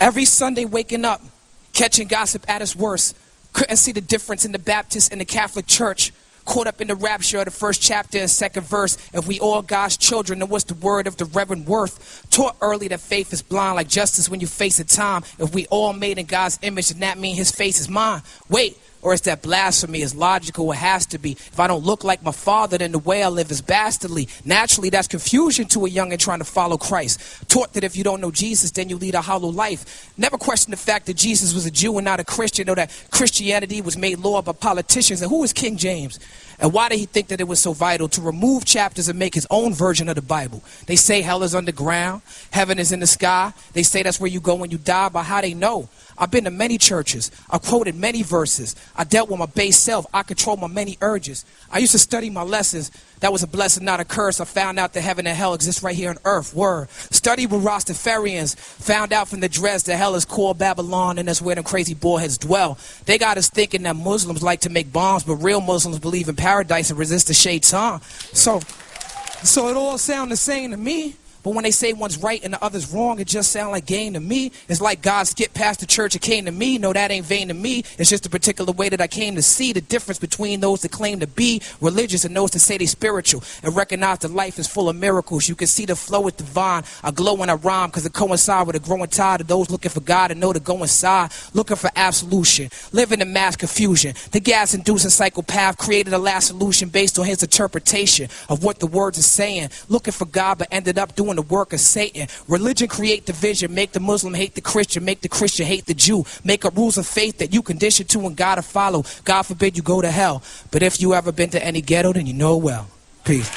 Every Sunday waking up, catching gossip at its worst. Couldn't see the difference in the Baptist and the Catholic Church. Caught up in the rapture of the first chapter and second verse. If we all God's children, then what's the word of the Reverend Worth? Taught early that faith is blind like justice when you face a time. If we all made in God's image, then that mean his face is mine. Wait. Or is that blasphemy? It's logical, it has to be. If I don't look like my father, then the way I live is bastardly. Naturally, that's confusion to a youngin' trying to follow Christ. Taught that if you don't know Jesus, then you lead a hollow life. Never question the fact that Jesus was a Jew and not a Christian, or that Christianity was made law by politicians. And who is King James? And why did he think that it was so vital to remove chapters and make his own version of the Bible? They say hell is underground, heaven is in the sky. They say that's where you go when you die, but how they know? I've been to many churches. I've quoted many verses. I dealt with my base self. I control my many urges. I used to study my lessons. That was a blessing, not a curse. I found out that heaven and hell exist right here on earth. Word. Studied with Rastafarians. Found out from the dreads that hell is called Babylon, and that's where them crazy boyheads dwell. They got us thinking that Muslims like to make bombs, but real Muslims believe in paradise and resist the shaitan. So it all sound the same to me. But when they say one's right and the other's wrong, it just sounds like gain to me. It's like God skipped past the church and came to me. No, that ain't vain to me. It's just a particular way that I came to see the difference between those that claim to be religious and those that say they spiritual, and recognize that life is full of miracles. You can see the flow is divine. I glow when I rhyme because it coincides with a growing tide of those looking for God and know to go inside, looking for absolution, living in mass confusion. The gas-inducing psychopath created a last solution based on his interpretation of what the words are saying. Looking for God but ended up doing the work of Satan. Religion create division, make the Muslim hate the Christian, make the Christian hate the Jew, make up rules of faith that you condition to and gotta follow. God forbid you go to hell. But if you ever been to any ghetto, then you know well. Peace.